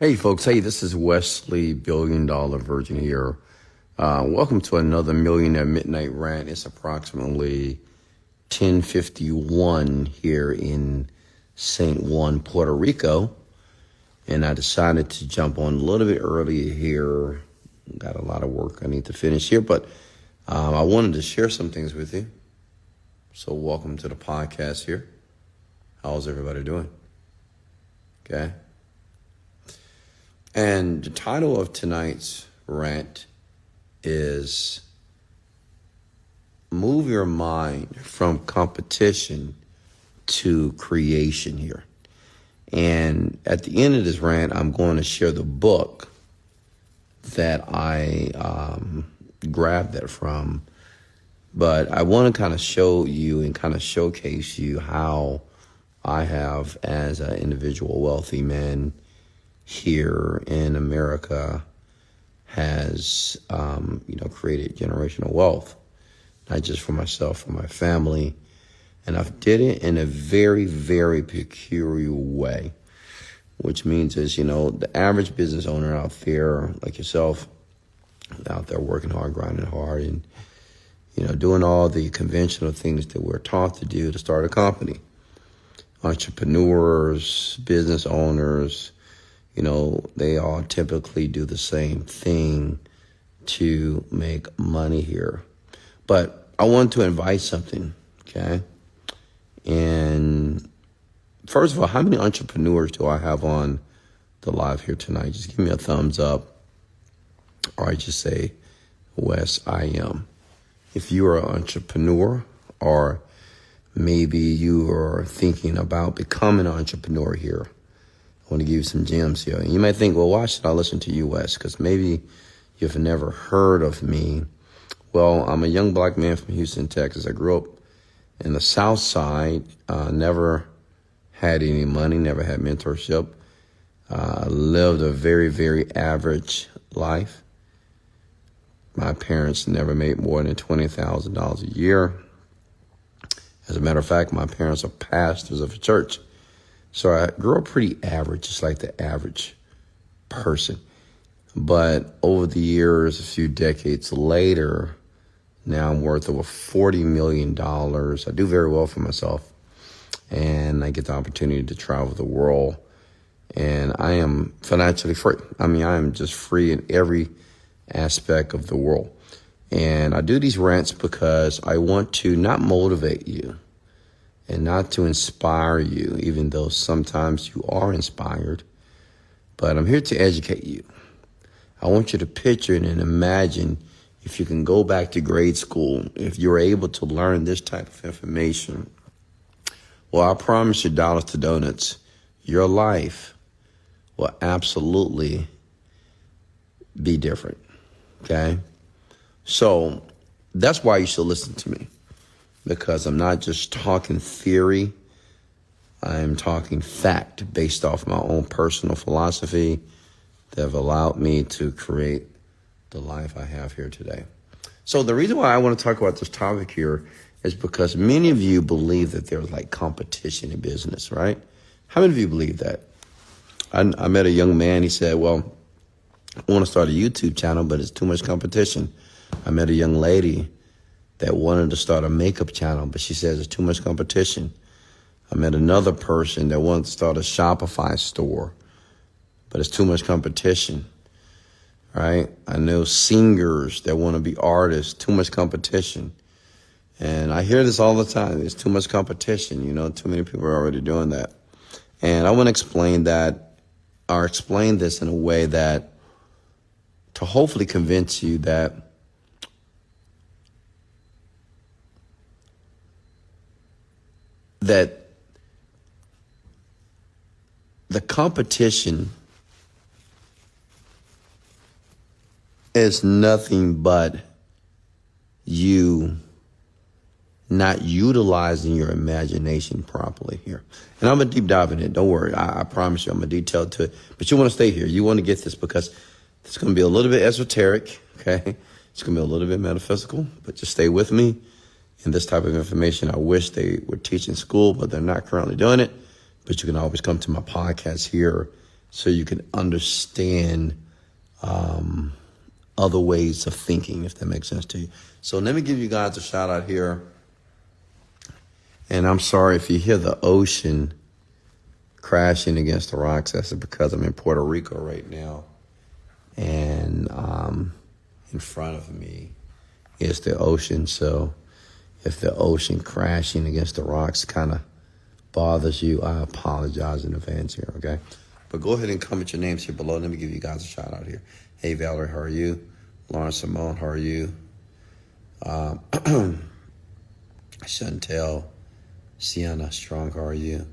Hey folks, this is Wesley Virgin here. Welcome to another Millionaire Midnight rant. It's approximately 10:51 here in St. Juan, Puerto Rico. And I decided to jump on a little bit earlier here. Got a lot of work I need to finish here, but I wanted to share some things with you. So welcome to the podcast here. How's everybody doing? Okay. And the title of tonight's rant is Move Your Mind from Competition to Creation here. And at the end of this rant, I'm going to share the book that I grabbed that from. But I want to kind of show you and kind of showcase you how I have, as an individual wealthy man here in America, has, created generational wealth, not just for myself, for my family. And I've did it in a very, very peculiar way, which means is, the average business owner out there, like yourself, out there working hard, grinding hard, and, doing all the conventional things that we're taught to do to start a company. Entrepreneurs, business owners, they all typically do the same thing to make money here. But I want to invite something, okay? And first of all, how many entrepreneurs do I have on the live here tonight? Just give me a thumbs up, or I just say, Wes, I am. If you are an entrepreneur, or maybe you are thinking about becoming an entrepreneur here, I want to give you some gems here. And you might think, well, why should I listen to you, Wes? Because maybe you've never heard of me. Well, I'm a young black man from Houston, Texas. I grew up in the South Side, never had any money, never had mentorship. Lived a very, very average life. My parents never made more than $20,000 a year. As a matter of fact, my parents are pastors of a church. So I grew up pretty average, just like the average person. But over the years, a few decades later, now I'm worth over $40 million. I do very well for myself. And I get the opportunity to travel the world. And I am financially free. I am just free in every aspect of the world. And I do these rants because I want to not motivate you and not to inspire you, even though sometimes you are inspired. But I'm here to educate you. I want you to picture and imagine if you can go back to grade school, if you're able to learn this type of information. Well, I promise you, dollars to donuts, your life will absolutely be different, okay? So that's why you should listen to me, because I'm not just talking theory. I'm talking fact based off my own personal philosophy that have allowed me to create the life I have here today. So the reason why I want to talk about this topic here is because many of you believe that there's like competition in business, right? How many of you believe that? I met a young man. He said, well, I want to start a YouTube channel, but it's too much competition. I met a young lady that wanted to start a makeup channel, but she says it's too much competition. I met another person that wanted to start a Shopify store, but it's too much competition, right? I know singers that want to be artists, too much competition. And I hear this all the time. There's too much competition, too many people are already doing that. And I want to explain this in a way that to hopefully convince you that the competition is nothing but you not utilizing your imagination properly here. And I'm going to deep dive in it. Don't worry. I promise you I'm going to detail to it. But you want to stay here. You want to get this because it's going to be a little bit esoteric, okay? It's going to be a little bit metaphysical, but just stay with me. And this type of information, I wish they would teach in school, but they're not currently doing it. But you can always come to my podcast here so you can understand other ways of thinking, if that makes sense to you. So let me give you guys a shout out here. And I'm sorry if you hear the ocean crashing against the rocks. That's because I'm in Puerto Rico right now. And in front of me is the ocean. So if the ocean crashing against the rocks kind of bothers you, I apologize in advance here, okay? But go ahead and comment your names here below. Let me give you guys a shout out here. Hey, Valerie, how are you? Lauren Simone, how are you? Chantel, Sienna Strong, how are you?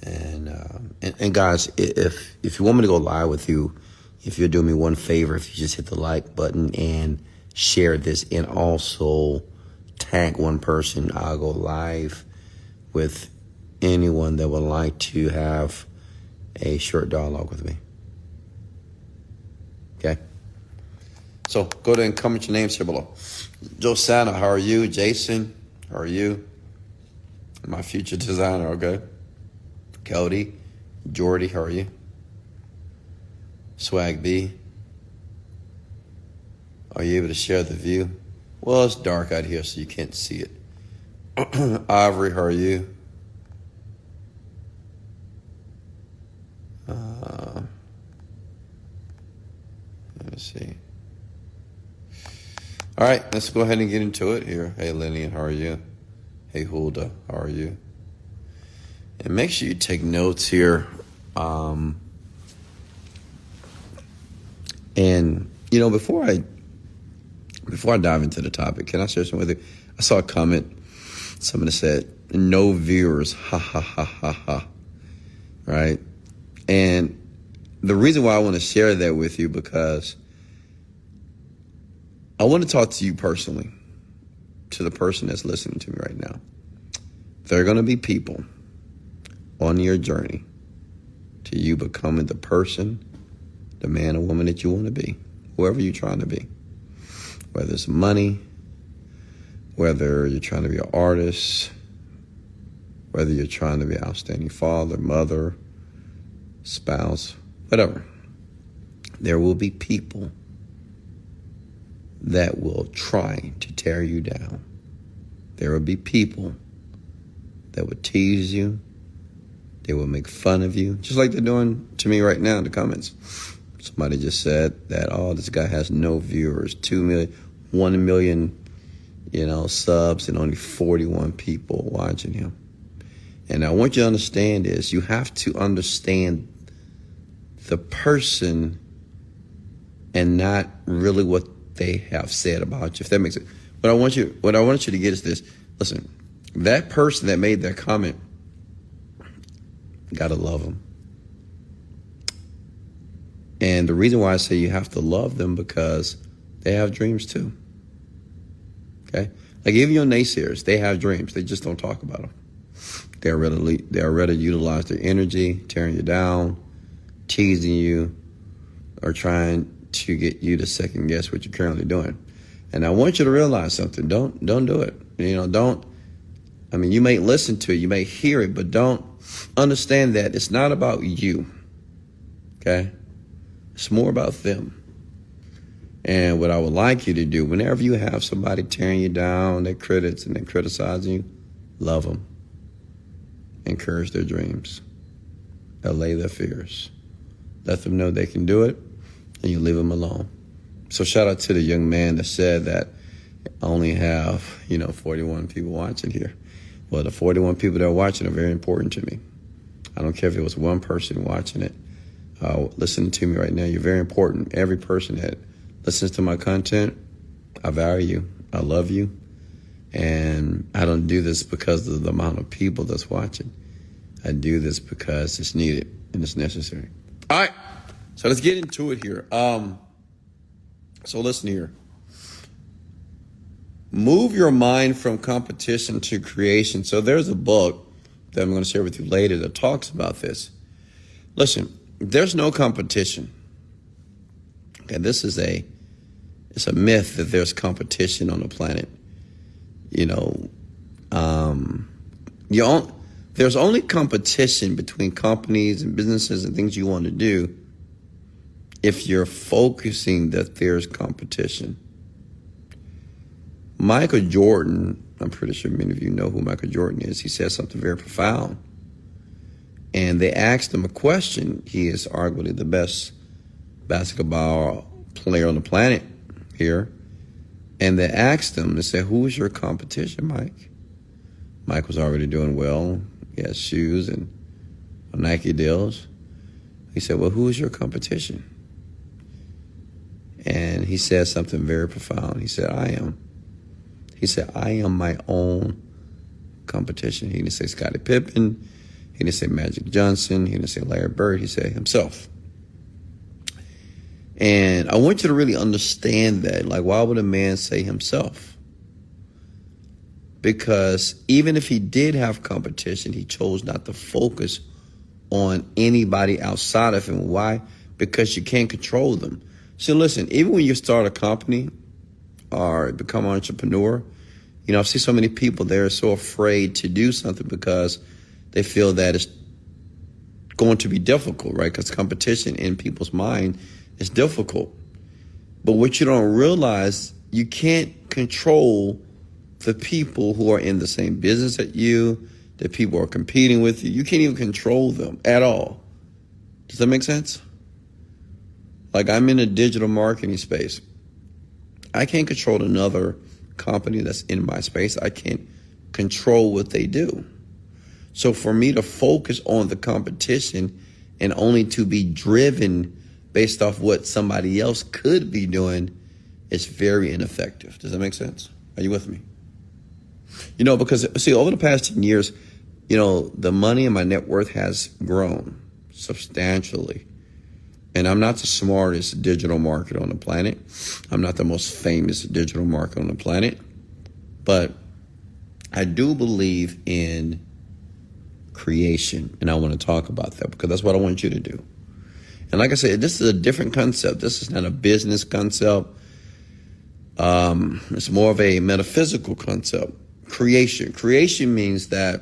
And guys, if you want me to go live with you, if you'll do me one favor, if you just hit the like button and share this and also tag one person, I'll go live with anyone that would like to have a short dialogue with me. Okay? So go ahead and comment your names here below. Josanna, how are you? Jason, how are you? My future designer, okay? Cody, Jordy, how are you? Swag B, are you able to share the view? Well, it's dark out here, so you can't see it. Ivory, how are you? Let me see. All right, let's go ahead and get into it here. Hey, Lillian, how are you? Hey, Hulda, how are you? And make sure you take notes here. And, you know, before I dive into the topic, can I share something with you? I saw a comment. Somebody said, no viewers, ha, ha, ha, ha, ha. Right? And the reason why I want to share that with you, because I want to talk to you personally, to the person that's listening to me right now. There are going to be people on your journey to you becoming the person, the man or woman that you want to be, whoever you're trying to be. Whether it's money, whether you're trying to be an artist, whether you're trying to be an outstanding father, mother, spouse, whatever. There will be people that will try to tear you down. There will be people that will tease you. They will make fun of you, just like they're doing to me right now in the comments. Somebody just said that, oh, this guy has no viewers, 2 million, 1 million, subs, and only 41 people watching him. And I want you to understand is you have to understand the person and not really what they have said about you, if that makes sense. What I want you to get is this. Listen, that person that made that comment, gotta love them. And the reason why I say you have to love them, because they have dreams too. Okay? Like even your naysayers, they have dreams. They just don't talk about them. They're ready to utilize their energy, tearing you down, teasing you, or trying to get you to second guess what you're currently doing. And I want you to realize something. Don't do it. You may listen to it, you may hear it, but don't understand that it's not about you. Okay? It's more about them. And what I would like you to do, whenever you have somebody tearing you down, they're critics and they're criticizing you, love them. Encourage their dreams. Allay their fears. Let them know they can do it, and you leave them alone. So shout out to the young man that said that I only have, 41 people watching here. Well, the 41 people that are watching are very important to me. I don't care if it was one person watching it. Listen to me right now. You're very important. Every person that listens to my content, I value you. I love you. And I don't do this because of the amount of people that's watching. I do this because it's needed and it's necessary. All right. So let's get into it here. So listen here. Move your mind from competition to creation. So there's a book that I'm going to share with you later that talks about this. Listen, there's no competition. Okay, it's a myth that there's competition on the planet. There's only competition between companies and businesses and things you want to do if you're focusing that there's competition. Michael Jordan, I'm pretty sure many of you know who Michael Jordan is. He said something very profound. And they asked him a question. He is arguably the best basketball player on the planet here. And they asked him, they said, who is your competition, Mike? Mike was already doing well. He had shoes and Nike deals. He said, well, who is your competition? And he said something very profound. He said, I am. He said, I am my own competition. He didn't say Scottie Pippen. He didn't say Magic Johnson. He didn't say Larry Bird. He said himself. And I want you to really understand that. Like, why would a man say himself? Because even if he did have competition, he chose not to focus on anybody outside of him. Why? Because you can't control them. So listen, even when you start a company or become an entrepreneur, you know, I see so many people, they're so afraid to do something because they feel that it's going to be difficult, right? Because competition in people's mind is difficult. But what you don't realize, you can't control the people who are in the same business as you, the people who are competing with you. You can't even control them at all. Does that make sense? Like, I'm in a digital marketing space. I can't control another company that's in my space. I can't control what they do. So for me to focus on the competition and only to be driven based off what somebody else could be doing is very ineffective. Does that make sense? Are you with me? You know, because, see, over the past 10 years, you know, the money in my net worth has grown substantially. And I'm not the smartest digital marketer on the planet. I'm not the most famous digital marketer on the planet. But I do believe in creation. And I want to talk about that because that's what I want you to do. And like I said, this is a different concept. This is not a business concept. It's more of a metaphysical concept. Creation. Creation means that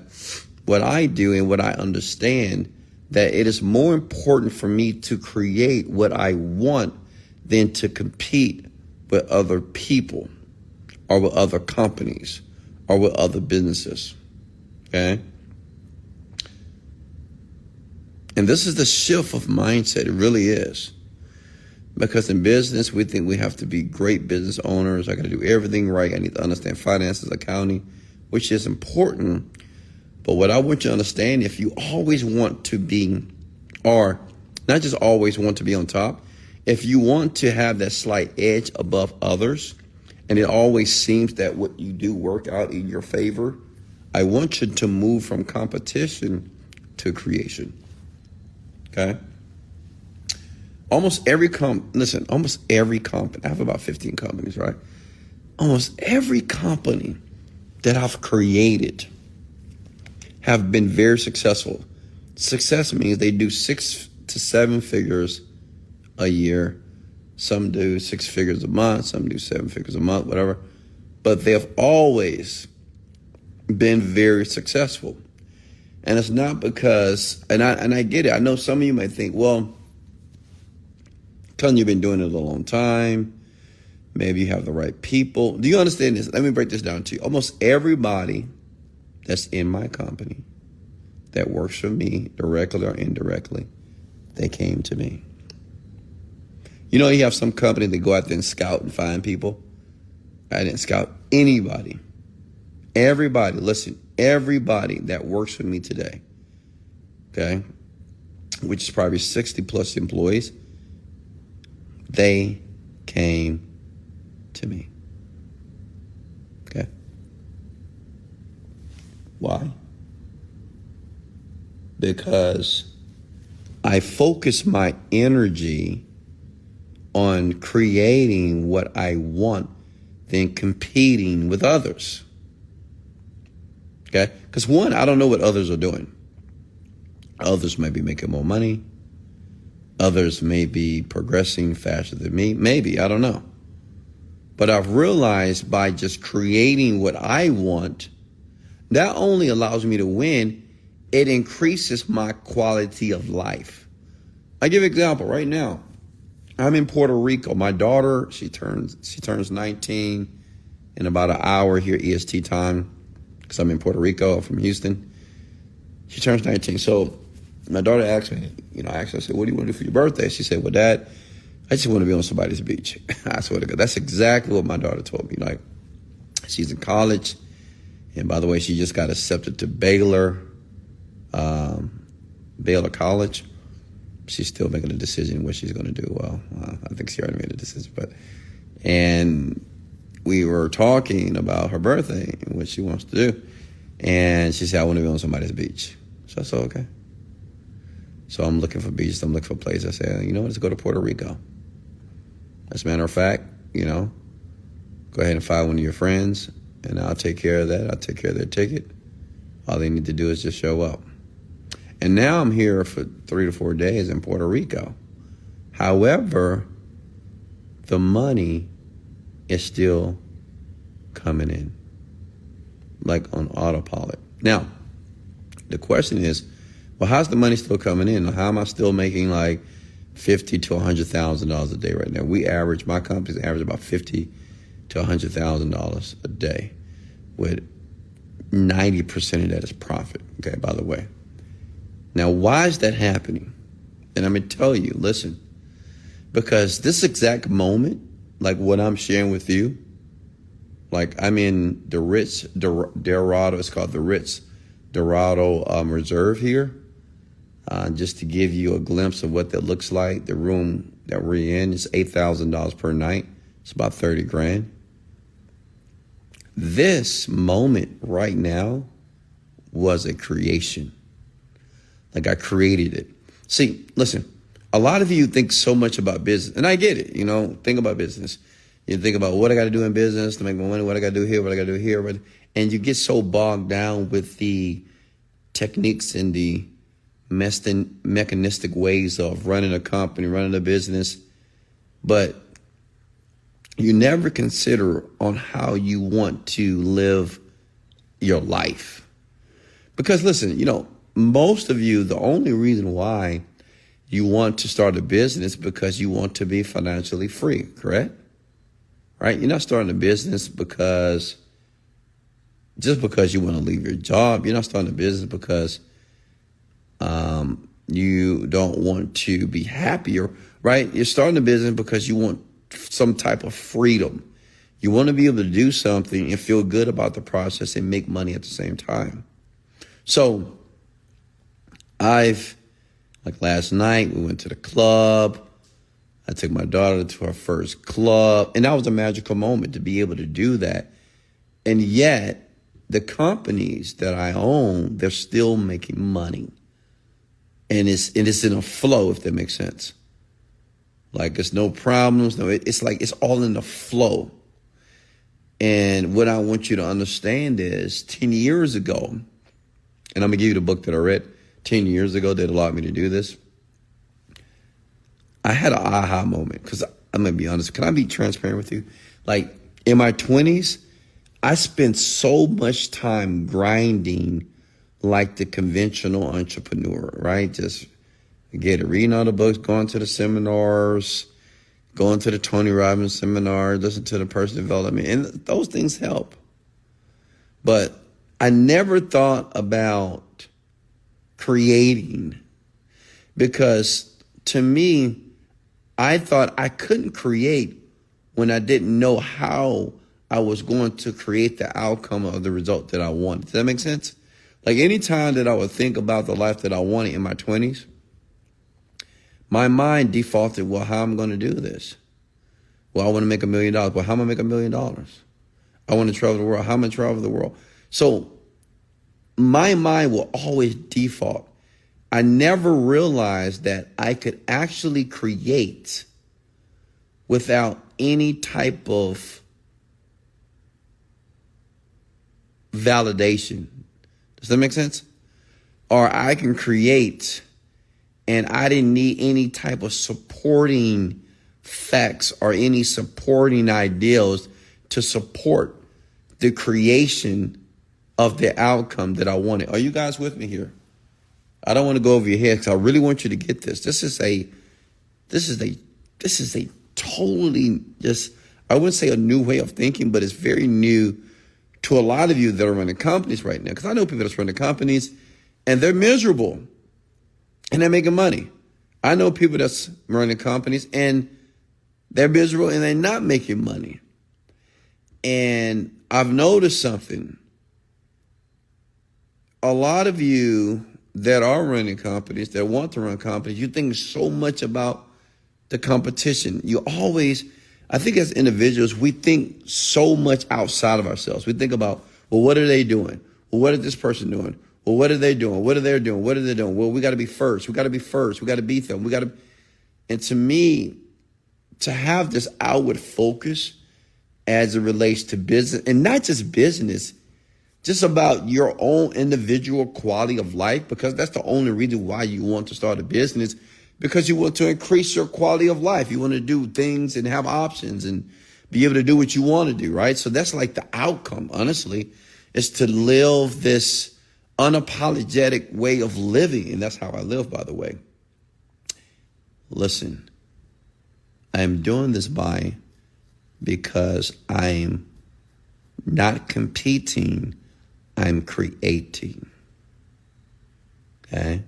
what I do and what I understand, that it is more important for me to create what I want than to compete with other people or with other companies or with other businesses. Okay? And this is the shift of mindset. It really is. Because in business, we think we have to be great business owners. I got to do everything right. I need to understand finances, accounting, which is important. But what I want you to understand, if you always want to be, or not just always want to be on top, if you want to have that slight edge above others, and it always seems that what you do work out in your favor, I want you to move from competition to creation. Okay? Almost every company, I have about 15 companies, right? Almost every company that I've created have been very successful. Success means they do 6 to 7 figures a year. Some do 6 figures a month. Some do 7 figures a month, whatever. But they have always been very successful. And it's not because, and I get it. I know some of you might think, well, Tony, you've been doing it a long time. Maybe you have the right people. Do you understand this? Let me break this down to you. Almost everybody that's in my company that works for me, directly or indirectly, they came to me. You know, you have some company that go out there and scout and find people. I didn't scout anybody. Everybody, listen, everybody that works for me today, okay, which is probably 60 plus employees, they came to me. Okay. Why? Because I focus my energy on creating what I want than competing with others. Okay? Because one, I don't know what others are doing. Others may be making more money. Others may be progressing faster than me. Maybe, I don't know. But I've realized by just creating what I want, that only allows me to win it increases my quality of life. I give an example right now. I'm in Puerto Rico. My daughter, she turns 19 in about an hour here EST time, because I'm in Puerto Rico from Houston. She turns 19. So my daughter asked me, I said, what do you want to do for your birthday? She said, well, Dad, I just want to be on somebody's beach. I swear to God, that's exactly what my daughter told me. Like, she's in college. And by the way, she just got accepted to Baylor College. She's still making a decision what she's going to do. Well, I think she already made a decision. And we were talking about her birthday and what she wants to do. And she said, I want to be on somebody's beach. So I said, okay. So I'm looking for beaches. I'm looking for places. I said, let's go to Puerto Rico. As a matter of fact, go ahead and find one of your friends, and I'll take care of that. I'll take care of their ticket. All they need to do is just show up. And now I'm here for 3 to 4 days in Puerto Rico. However, the money is still coming in, like on autopilot. Now, the question is, well, how's the money still coming in? How am I still making like $50,000 to $100,000 a day right now? My company's average about $50,000 to $100,000 a day, with 90% of that is profit. Okay, by the way. Now, why is that happening? And I'm going to tell you, listen, because this exact moment, like what I'm sharing with you, like I'm in the Ritz Dorado, it's called the Ritz Dorado Reserve here, just to give you a glimpse of what that looks like. The room that we're in is $8,000 per night. It's about $30,000. This moment right now was a creation. Like I created it. See, listen, a lot of you think so much about business, and I get it, think about business. You think about what I got to do in business to make more money, what I got to do here, what I got to do here. And you get so bogged down with the techniques and the mechanistic ways of running a company, running a business. But you never consider on how you want to live your life. Because listen, most of you, the only reason why you want to start a business because you want to be financially free, correct? Right? You're not starting a business because you want to leave your job. You're not starting a business because you don't want to be happier, right? You're starting a business because you want some type of freedom. You want to be able to do something and feel good about the process and make money at the same time. So like last night, we went to the club. I took my daughter to her first club, and that was a magical moment to be able to do that. And yet, the companies that I own, they're still making money. And it's in a flow, if that makes sense. Like, it's no problems. No, it's like it's all in the flow. And what I want you to understand is 10 years ago, and I'm going to give you the book that I read 10 years ago that allowed me to do this. I had an aha moment, because I'm going to be honest. Can I be transparent with you? Like, in my 20s, I spent so much time grinding like the conventional entrepreneur, right? Just reading all the books, going to the seminars, going to the Tony Robbins seminar, listen to the personal development, and those things help. But I never thought about creating, because to me, I thought I couldn't create when I didn't know how I was going to create the outcome of the result that I wanted. Does that make sense? Like, anytime that I would think about the life that I wanted in my 20s, my mind defaulted, well, how am I going to do this? Well, I want to make $1 million. Well, how am I make $1 million? I want to travel the world. How am I travel the world? So my mind will always default. I never realized that I could actually create without any type of validation. Does that make sense? Or I can create and I didn't need any type of supporting facts or any supporting ideals to support the creation of the outcome that I wanted. Are you guys with me here? I don't want to go over your head because I really want you to get this. This is a totally just, I wouldn't say a new way of thinking, but it's very new to a lot of you that are running companies right now. Because I know people that's running companies and they're miserable and they're making money. I know people that's running companies and they're miserable and they're not making money. And I've noticed something. A lot of you that are running companies, that want to run companies, you think so much about the competition. You always, I think as individuals, we think so much outside of ourselves. We think about, well, what are they doing? Well, what is this person doing? Well, what are they doing? What are they doing? What are they doing? Well, we got to be first. We got to be first. We got to beat them. And to me, to have this outward focus as it relates to business, and not just business, just about your own individual quality of life, because that's the only reason why you want to start a business, because you want to increase your quality of life. You want to do things and have options and be able to do what you want to do, right? So that's like the outcome, honestly, is to live this unapologetic way of living. And that's how I live, by the way. Listen, I'm doing this because I'm not competing, I'm creating. Okay?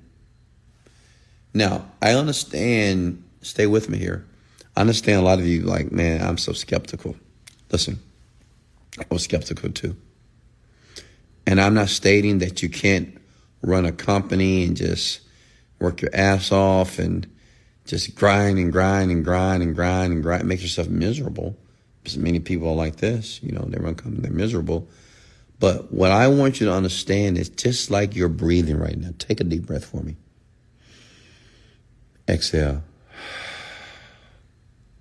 Now, I understand, stay with me here. I understand a lot of you like, man, I'm so skeptical. Listen, I was skeptical too. And I'm not stating that you can't run a company and just work your ass off and just grind, make yourself miserable. Because many people are like this, they run companies, they're miserable. But what I want you to understand is just like you're breathing right now. Take a deep breath for me. Exhale.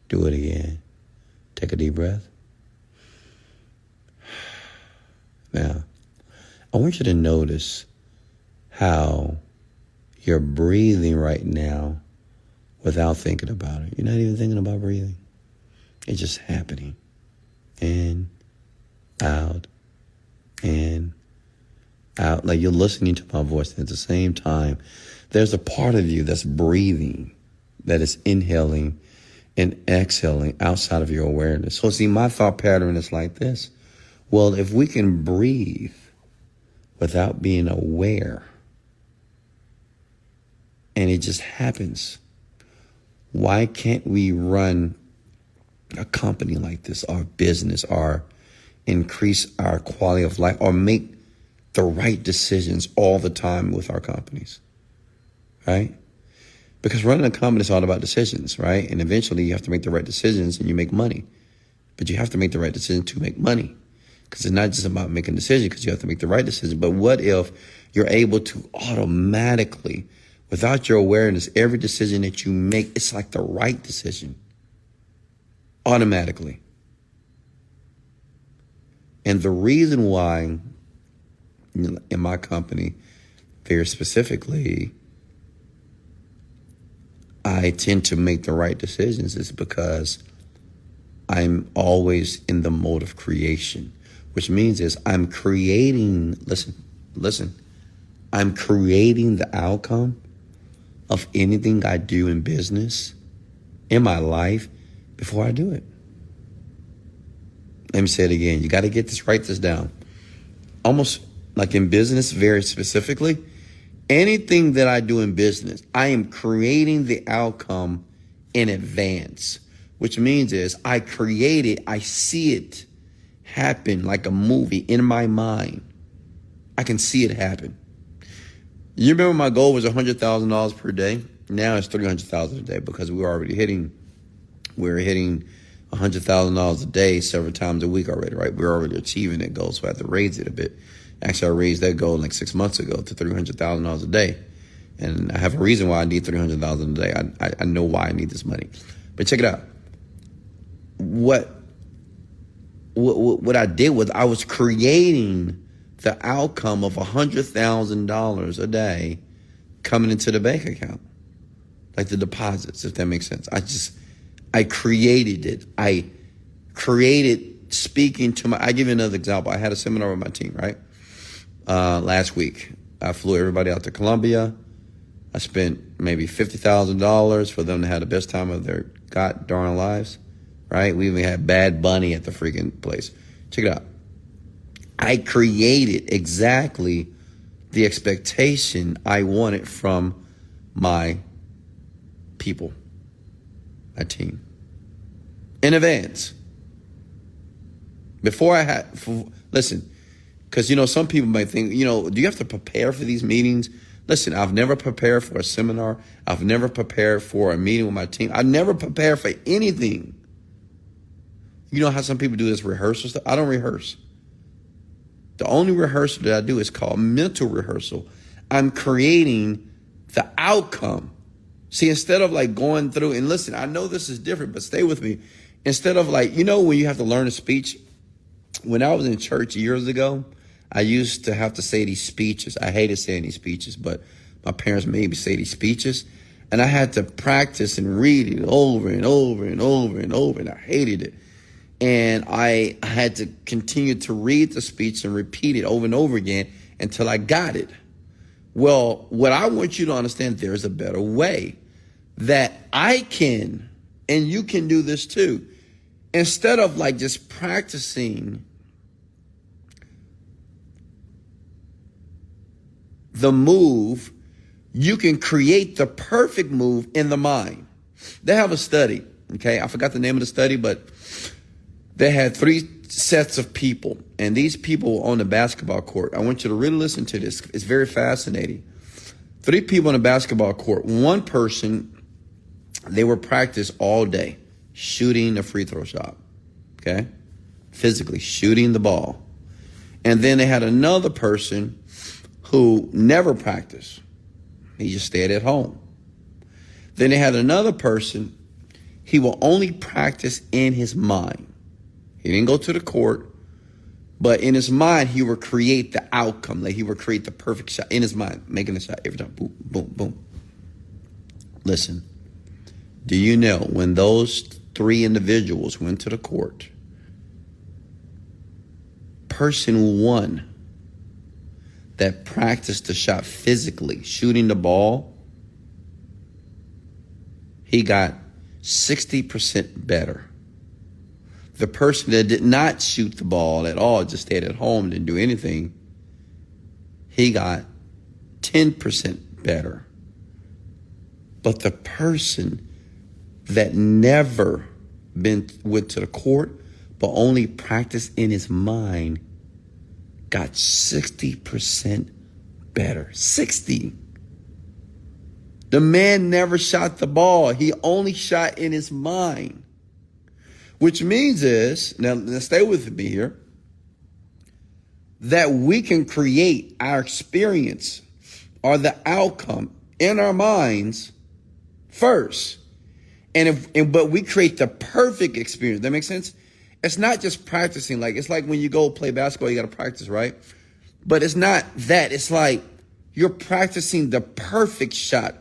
Do it again. Take a deep breath. Now, I want you to notice how you're breathing right now without thinking about it. You're not even thinking about breathing. It's just happening. In, out, in, out. Like you're listening to my voice. And at the same time, there's a part of you that's breathing, that is inhaling and exhaling outside of your awareness. So see, my thought pattern is like this. Well, if we can breathe without being aware, and it just happens, why can't we run a company like this, our business, or increase our quality of life, or make the right decisions all the time with our companies, right? Because running a company is all about decisions, right? And eventually you have to make the right decisions and you make money. But you have to make the right decision to make money. Because it's not just about making decisions, because you have to make the right decision. But what if you're able to automatically, without your awareness, every decision that you make, it's like the right decision. Automatically. And the reason why in my company, very specifically, I tend to make the right decisions is because I'm always in the mode of creation, which means is I'm creating, listen, I'm creating the outcome of anything I do in business, in my life, before I do it. Let me say it again. You got to write this down. Almost like in business, very specifically, anything that I do in business, I am creating the outcome in advance, which means is I create it, I see it happen like a movie in my mind. I can see it happen. You remember my goal was $100,000 per day? Now it's $300,000 a day because we're hitting $100,000 a day several times a week already, right? We're already achieving that goal, so I have to raise it a bit. Actually, I raised that goal like 6 months ago to $300,000 a day. And I have a reason why I need $300,000 a day. I know why I need this money. But check it out. What I did was I was creating the outcome of $100,000 a day coming into the bank account. Like the deposits, if that makes sense. I created it. I created speaking to I give you another example. I had a seminar with my team, right? Last week. I flew everybody out to Colombia. I spent maybe $50,000 for them to have the best time of their god darn lives, right? We even had Bad Bunny at the freaking place. Check it out. I created exactly the expectation I wanted from my people, my team, in advance. Before I had, listen, because, some people might think, do you have to prepare for these meetings? Listen, I've never prepared for a seminar. I've never prepared for a meeting with my team. I never prepare for anything. You know how some people do this rehearsal stuff? I don't rehearse. The only rehearsal that I do is called mental rehearsal. I'm creating the outcome. See, instead of like going through, and listen, I know this is different, but stay with me. Instead of like, when you have to learn a speech, when I was in church years ago, I used to have to say these speeches. I hated saying these speeches, but my parents made me say these speeches. And I had to practice and read it over and over and over and over, and I hated it. And I had to continue to read the speech and repeat it over and over again until I got it. Well, what I want you to understand, there's a better way that I can, and you can do this too. Instead of like just practicing the move, you can create the perfect move in the mind. They have a study, okay? I forgot the name of the study, but they had 3 sets of people, and these people on the basketball court. I want you to really listen to this. It's very fascinating. 3 people on the basketball court. One person, they were practice all day shooting a free throw shot, okay? Physically shooting the ball. And then they had another person who never practiced. He just stayed at home. Then they had another person, he will only practice in his mind. He didn't go to the court, but in his mind, he would create the outcome. Like he would create the perfect shot in his mind, making the shot every time. Boom, boom, boom. Listen, do you know when those 3 individuals went to the court, person 1 that practiced the shot physically, shooting the ball, he got 60% better. The person that did not shoot the ball at all, just stayed at home, didn't do anything, he got 10% better. But the person that never went to the court, but only practiced in his mind, got 60% better. 60. The man never shot the ball. He only shot in his mind. Which means is, now stay with me here, that we can create our experience or the outcome in our minds first. But we create the perfect experience. That makes sense? It's not just practicing. Like, it's like when you go play basketball, you got to practice, right? But it's not that. It's like you're practicing the perfect shot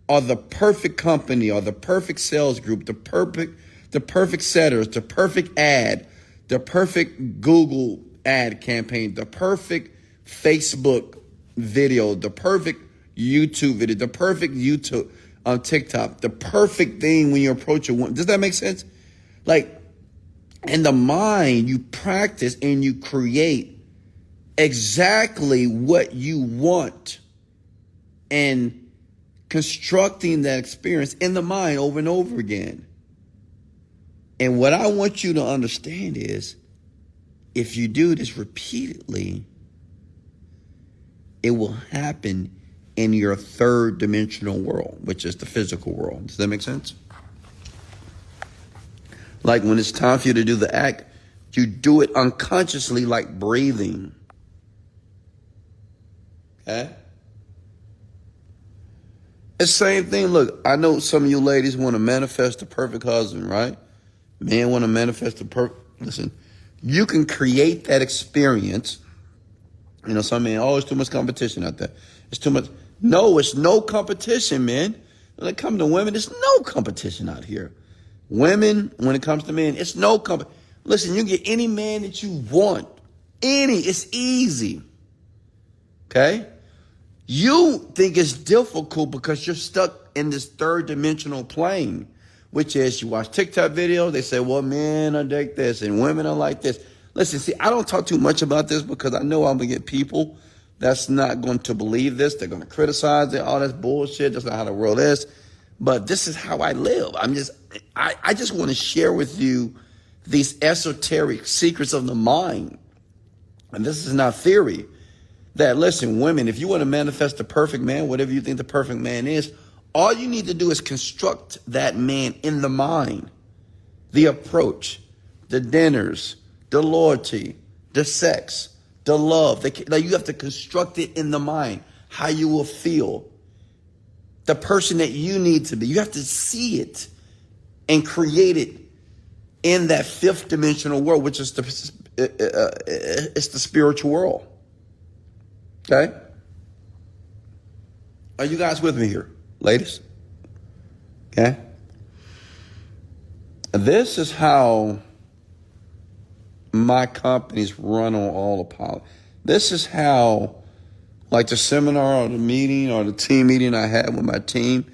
or the perfect company or the perfect sales group, the perfect setters, the perfect ad, the perfect Google ad campaign, the perfect Facebook video, the perfect YouTube video, the perfect YouTube on TikTok, the perfect thing when you approach a woman. Does that make sense? Like, in the mind, you practice and you create exactly what you want and constructing that experience in the mind over and over again. And what I want you to understand is, if you do this repeatedly, it will happen in your 3rd dimensional world, which is the physical world. Does that make sense? Like when it's time for you to do the act, you do it unconsciously, like breathing. Okay? It's the same thing. Look, I know some of you ladies want to manifest the perfect husband, right? Men want to manifest the perfect. Listen, you can create that experience. Some men, it's too much competition out there. It's too much. No, it's no competition, man. When it comes to women, there's no competition out here. Women, when it comes to men, it's no competition. Listen, you can get any man that you want. It's easy. Okay? You think it's difficult because you're stuck in this third dimensional plane, which is you watch TikTok videos. They say, well, men are like this and women are like this. Listen, see, I don't talk too much about this because I know I'm going to get people that's not going to believe this. They're going to criticize it. Oh, that's bullshit. That's not how the world is. But this is how I live. I just want to share with you these esoteric secrets of the mind. And this is not theory. That, listen, women, if you want to manifest the perfect man, whatever you think the perfect man is, all you need to do is construct that man in the mind. The approach, the dinners, the loyalty, the sex, the love. Like, you have to construct it in the mind, how you will feel. The person that you need to be. You have to see it and create it in that fifth dimensional world, which is it's the spiritual world. Okay? Are you guys with me here, ladies? Okay? This is how my companies run on all the power. This is how, like the seminar or the meeting or the team meeting I had with my team,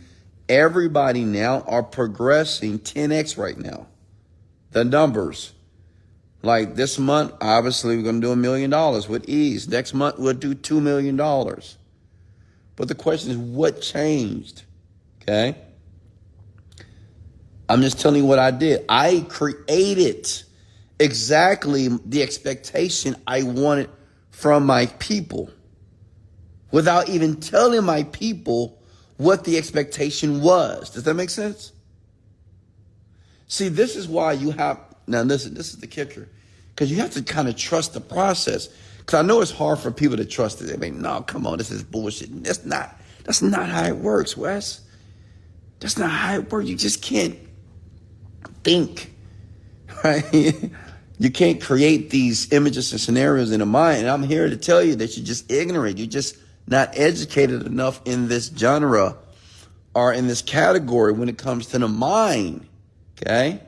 everybody now are progressing 10x right now. The numbers. Like this month, obviously, we're going to do $1 million with ease. Next month, we'll do $2 million. But the question is, what changed? Okay? I'm just telling you what I did. I created exactly the expectation I wanted from my people without even telling my people what the expectation was. Does that make sense? See, this is why you have, now listen, this is the kicker, because you have to kind of trust the process. Because I know it's hard for people to trust it. I mean, no, come on, this is bullshit. That's not how it works, Wes. That's not how it works. You just can't think, right? You can't create these images and scenarios in the mind. And I'm here to tell you that you're just ignorant. You're just not educated enough in this genre or in this category when it comes to the mind. Okay?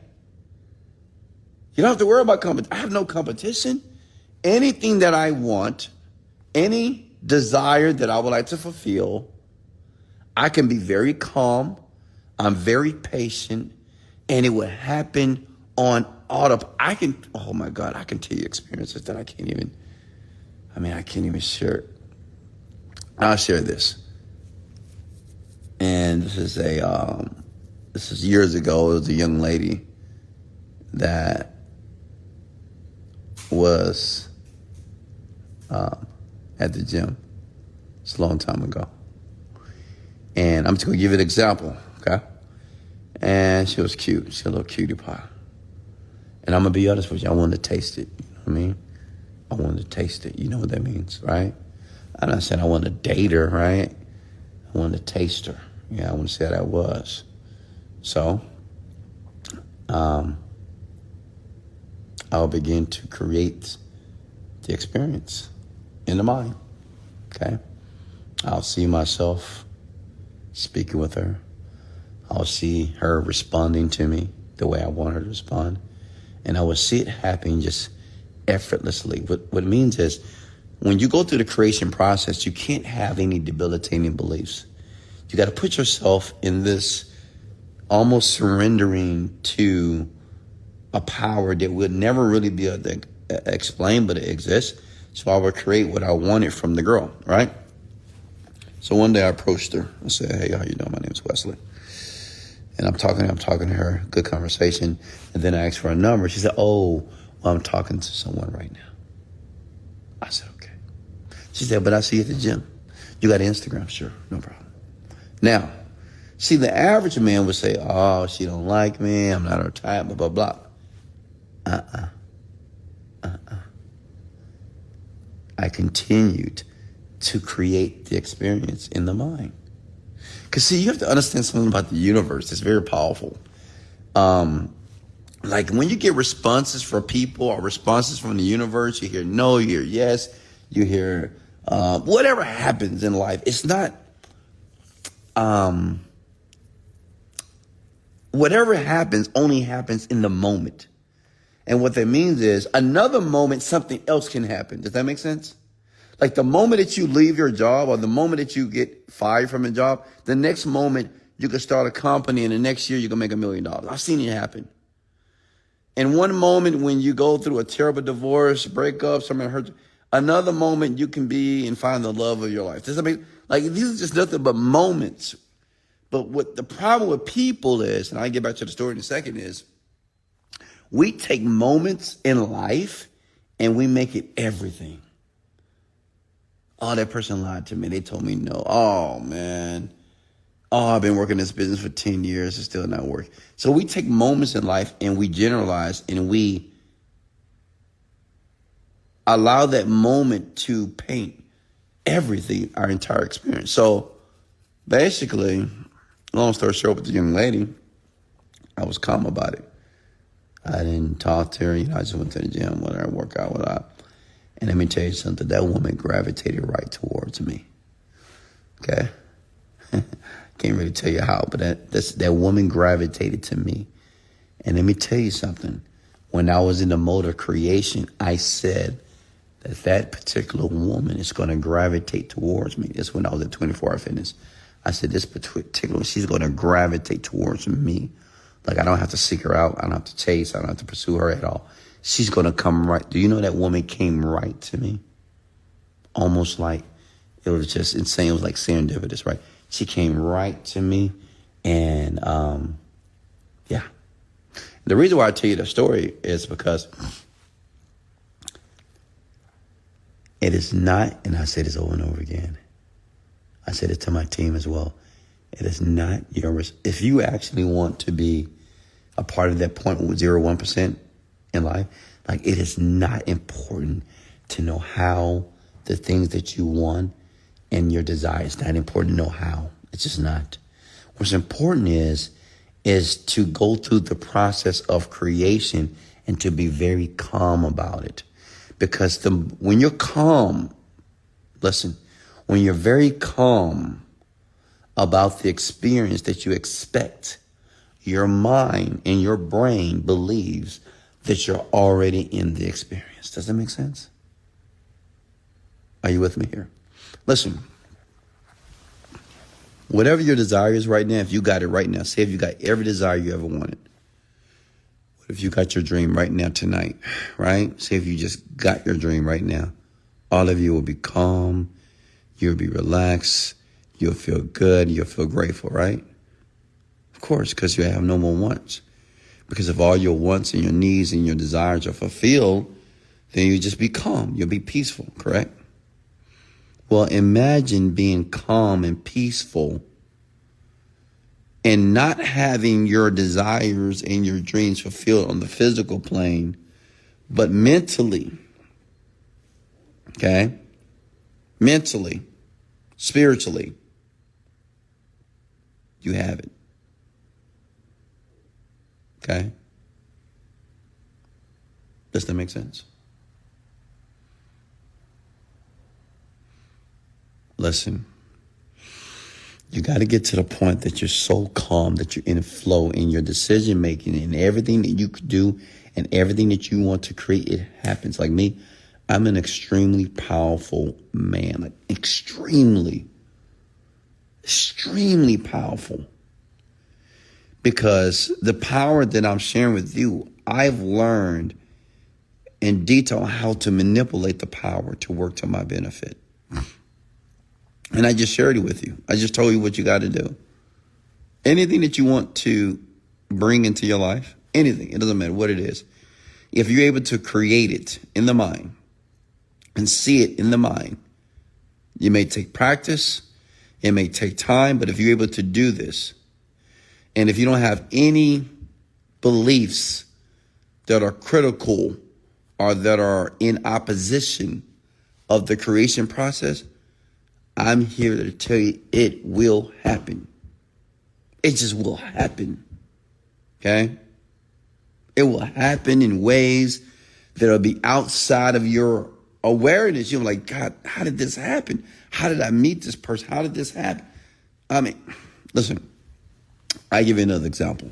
You don't have to worry about competition. I have no competition. Anything that I want, any desire that I would like to fulfill, I can be very calm. I'm very patient. And it will happen on autopilot. Oh my God, I can tell you experiences that I can't even share. I'll share this. And this is years ago. It was a young lady that was at the gym. It's a long time ago. And I'm just going to give you an example, okay? And she was cute. She was a little cutie pie. And I'm going to be honest with you. I wanted to taste it. You know what I mean? I wanted to taste it. You know what that means, right? I'm not saying I wanted to date her, right? I wanted to taste her. Yeah, I want to see how that was. So, I'll begin to create the experience in the mind, okay? I'll see myself speaking with her. I'll see her responding to me the way I want her to respond. And I will see it happening just effortlessly. What it means is when you go through the creation process, you can't have any debilitating beliefs. You got to put yourself in this almost surrendering to a power that would never really be able to explain, but it exists. So I would create what I wanted from the girl, right? So one day I approached her. I said, hey, how you doing? My name is Wesley. And I'm talking to her, good conversation. And then I asked for a number. She said, oh, well, I'm talking to someone right now. I said, okay. She said, but I see you at the gym. You got Instagram? Sure, no problem. Now, see, the average man would say, oh, she don't like me. I'm not her type, blah, blah, blah. I continued to create the experience in the mind. Because, see, you have to understand something about the universe. It's very powerful. Like when you get responses from people or responses from the universe, you hear no, you hear yes, you hear whatever happens in life. It's not, whatever happens only happens in the moment. And what that means is another moment, something else can happen. Does that make sense? Like the moment that you leave your job or the moment that you get fired from a job, the next moment you can start a company and the next year you can make $1 million. I've seen it happen. In one moment when you go through a terrible divorce, breakup, someone hurts, another moment you can be and find the love of your life. Does that mean, like, these are just nothing but moments. But what the problem with people is, and I'll get back to the story in a second, is we take moments in life and we make it everything. Oh, that person lied to me. They told me no. Oh, man. Oh, I've been working this business for 10 years. It's still not working. So we take moments in life and we generalize and we allow that moment to paint everything, our entire experience. So basically, long story short, with the young lady, I was calm about it. I didn't talk to her. I just went to the gym, whatever, work out, whatever. And let me tell you something. That woman gravitated right towards me. Okay? Can't really tell you how, but that woman gravitated to me. And let me tell you something. When I was in the mode of creation, I said that particular woman is going to gravitate towards me. That's when I was at 24 Hour Fitness. I said, this particular, she's going to gravitate towards me. Like, I don't have to seek her out. I don't have to chase. I don't have to pursue her at all. She's going to come right. Do you know that woman came right to me? Almost like it was just insane. It was like serendipitous, right? She came right to me. And, yeah. The reason why I tell you the story is because it is not, and I say this over and over again. I said it to my team as well. It is not your risk. If you actually want to be a part of that 0.01% in life, like, it is not important to know how the things that you want and your desire. It's not important to know how. It's just not. What's important is to go through the process of creation and to be very calm about it. Because when you're calm, listen, when you're very calm about the experience that you expect, your mind and your brain believes that you're already in the experience. Does that make sense? Are you with me here? Listen, whatever your desire is right now, if you got it right now, say if you got every desire you ever wanted. What if you got your dream right now tonight, right? Say if you just got your dream right now, all of you will be calm, you'll be relaxed, you'll feel good, you'll feel grateful, right? Of course, because you have no more wants. Because if all your wants and your needs and your desires are fulfilled, then you just be calm, you'll be peaceful, correct? Well, imagine being calm and peaceful and not having your desires and your dreams fulfilled on the physical plane, but mentally, okay? Mentally, spiritually, you have it. Okay? Does that make sense? Listen, you got to get to the point that you're so calm that you're in flow in your decision making and everything that you could do and everything that you want to create, it happens. Like me, I'm an extremely powerful man, like extremely powerful. Because the power that I'm sharing with you, I've learned in detail how to manipulate the power to work to my benefit. And I just shared it with you. I just told you what you got to do. Anything that you want to bring into your life, anything, it doesn't matter what it is. If you're able to create it in the mind and see it in the mind, you may take practice, it may take time, but if you're able to do this, and if you don't have any beliefs that are critical or that are in opposition of the creation process, I'm here to tell you it will happen. It just will happen. Okay? It will happen in ways that'll be outside of your awareness. You're like, God, how did this happen? How did I meet this person? How did this happen? I mean, listen, I give you another example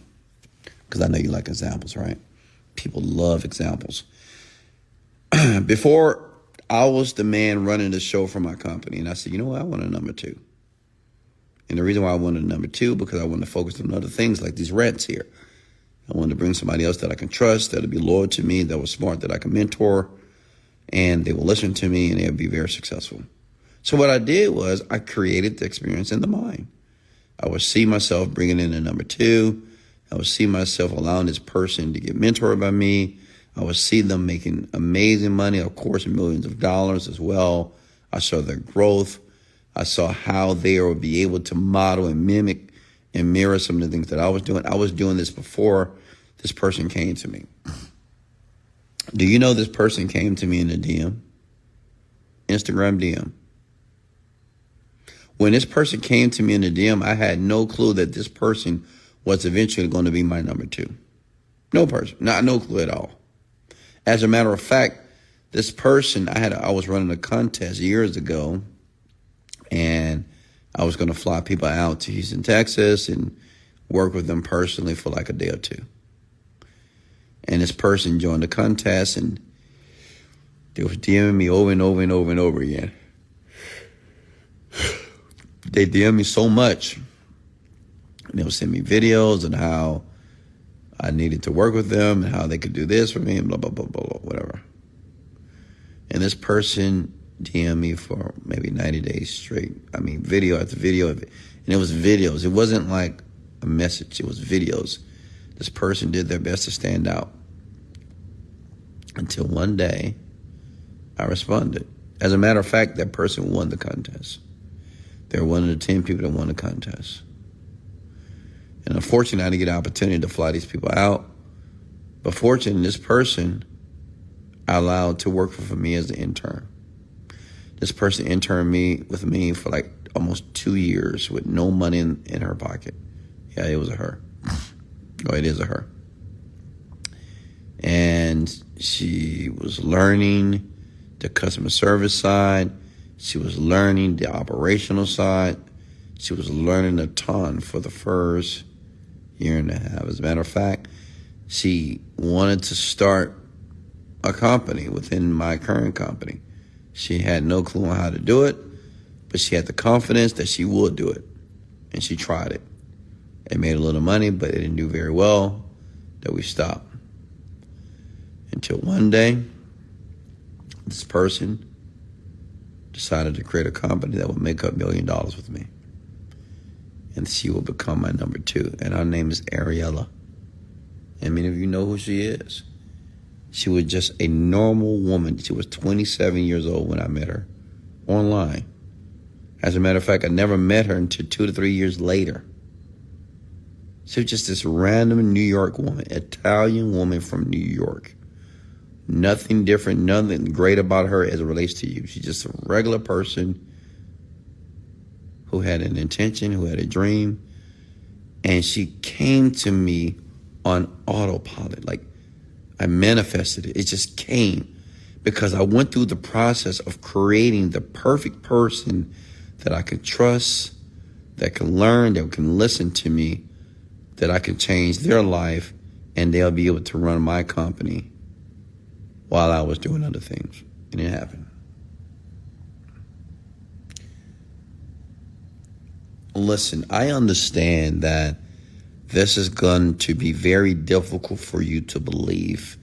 because I know you like examples, right? People love examples. Before I was the man running the show for my company. And I said, you know what? I want a number two. And the reason why I wanted a number two, because I wanted to focus on other things like these rants here. I wanted to bring somebody else that I can trust, that'll be loyal to me, that was smart, that I can mentor, and they will listen to me, and they'll be very successful. So what I did was I created the experience in the mind. I would see myself bringing in a number two. I would see myself allowing this person to get mentored by me. I would see them making amazing money, of course, millions of dollars as well. I saw their growth. I saw how they would be able to model and mimic and mirror some of the things that I was doing. I was doing this before this person came to me. Do you know this person came to me in a DM? Instagram DM. When this person came to me in the DM, I had no clue that this person was eventually going to be my number two. No clue at all. As a matter of fact, this person, I was running a contest years ago, and I was going to fly people out to Houston, Texas, and work with them personally for like a day or two. And this person joined the contest, and they was DMing me over and over and over and over again. They DM'd me so much. And they would send me videos on how I needed to work with them and how they could do this for me and blah, blah, blah, blah, blah, whatever. And this person DM'd me for maybe 90 days straight. I mean, video after video of it. And it was videos. It wasn't like a message. It was videos. This person did their best to stand out. Until one day, I responded. As a matter of fact, that person won the contest. They were one of the 10 people that won the contest. And unfortunately, I didn't get an opportunity to fly these people out. But fortunately, this person I allowed to work for me as an intern. This person interned with me for like almost 2 years with no money in her pocket. Yeah, it was a her. Oh, it is a her. And she was learning the customer service side. She was learning the operational side. She was learning a ton for the first year and a half. As a matter of fact, she wanted to start a company within my current company. She had no clue on how to do it, but she had the confidence that she would do it. And she tried it. It made a little money, but it didn't do very well, that we stopped. Until one day, this person decided to create a company that would make up $1 million with me. And she will become my number two. And her name is Ariella. And many of you know who she is. She was just a normal woman. She was 27 years old when I met her online. As a matter of fact, I never met her until 2 to 3 years later. She was just this random New York woman, Italian woman from New York. Nothing different, nothing great about her as it relates to you. She's just a regular person who had an intention, who had a dream. And she came to me on autopilot. Like, I manifested it. It just came because I went through the process of creating the perfect person that I could trust, that can learn, that can listen to me, that I can change their life, and they'll be able to run my company while I was doing other things. And it happened. Listen, I understand that this is going to be very difficult for you to believe.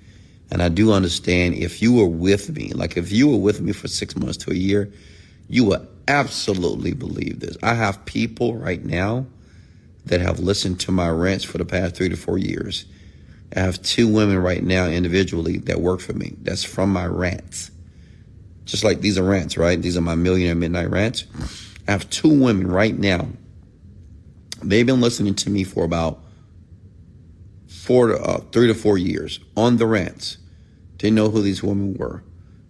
And I do understand if you were with me, like if you were with me for 6 months to a year, you will absolutely believe this. I have people right now that have listened to my rants for the past 3 to 4 years. I have 2 women right now individually that work for me. That's from my rants. Just like these are rants, right? These are my Millionaire Midnight rants. I have 2 women right now. They've been listening to me for about 3 to 4 years on the rants. Didn't know who these women were.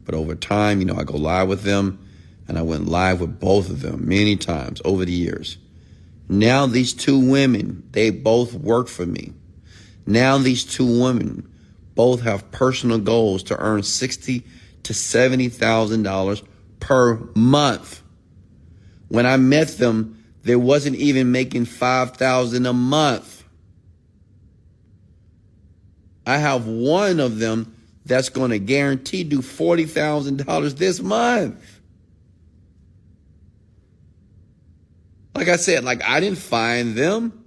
But over time, I go live with them. And I went live with both of them many times over the years. Now these 2 women, they both work for me. Now these 2 women both have personal goals to earn $60,000 to $70,000 per month. When I met them, they wasn't even making $5,000 a month. I have one of them that's going to guarantee do $40,000 this month. Like I said, like I didn't find them.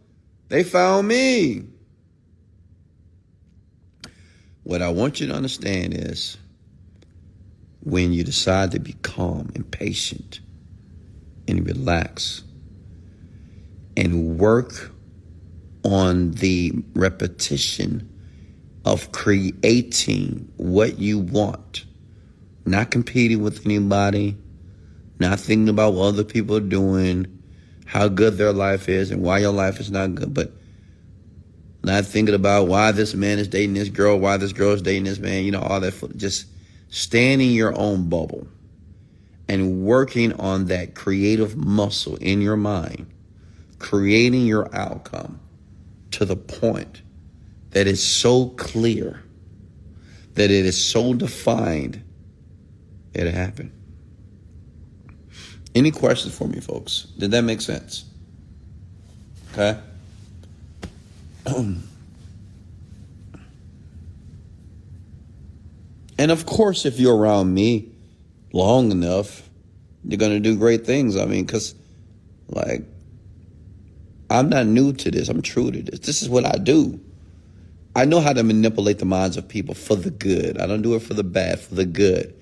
They found me. What I want you to understand is when you decide to be calm and patient and relax and work on the repetition of creating what you want, not competing with anybody, not thinking about what other people are doing, how good their life is and why your life is not good, but not thinking about why this man is dating this girl, why this girl is dating this man, you know, all that. Just staying in your own bubble and working on that creative muscle in your mind, creating your outcome to the point that is so clear, that it is so defined, it'll happen. Any questions for me, folks? Did that make sense? Okay. And of course, if you're around me long enough, you're going to do great things. I mean, because like, I'm not new to this. I'm true to this. This is what I do. I know how to manipulate the minds of people for the good. I don't do it for the bad, for the good.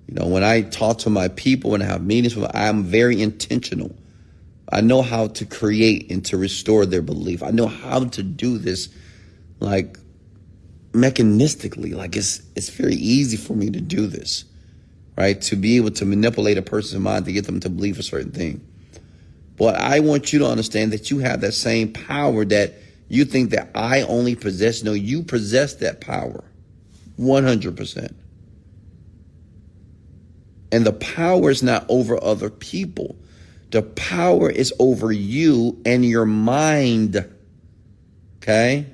You know, when I talk to my people, when I have meetings with them, I'm very intentional. I know how to create and to restore their belief. I know how to do this, like, mechanistically. Like, it's very easy for me to do this, right? To be able to manipulate a person's mind to get them to believe a certain thing. But I want you to understand that you have that same power that you think that I only possess. No, you possess that power, 100%. And the power is not over other people. The power is over you and your mind. Okay?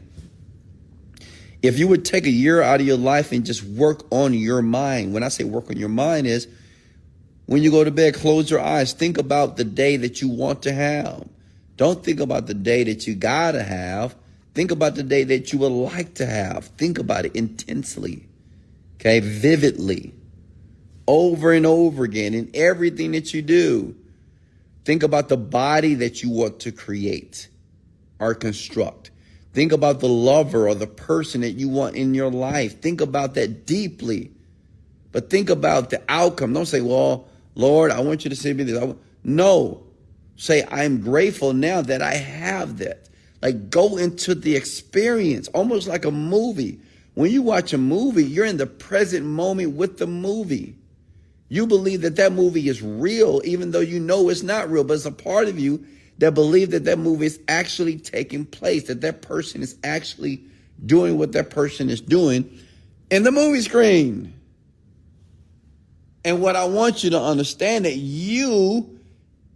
If you would take a year out of your life and just work on your mind. When I say work on your mind is when you go to bed, close your eyes. Think about the day that you want to have. Don't think about the day that you gotta have. Think about the day that you would like to have. Think about it intensely. Okay? Vividly. Over and over again in everything that you do. Think about the body that you want to create or construct. Think about the lover or the person that you want in your life. Think about that deeply. But think about the outcome. Don't say, well, Lord, I want you to send me this. No. Say, I'm grateful now that I have that. Like, go into the experience, almost like a movie. When you watch a movie, you're in the present moment with the movie. You believe that that movie is real, even though you know it's not real, but it's a part of you that believe that that movie is actually taking place, that that person is actually doing what that person is doing in the movie screen. And what I want you to understand that you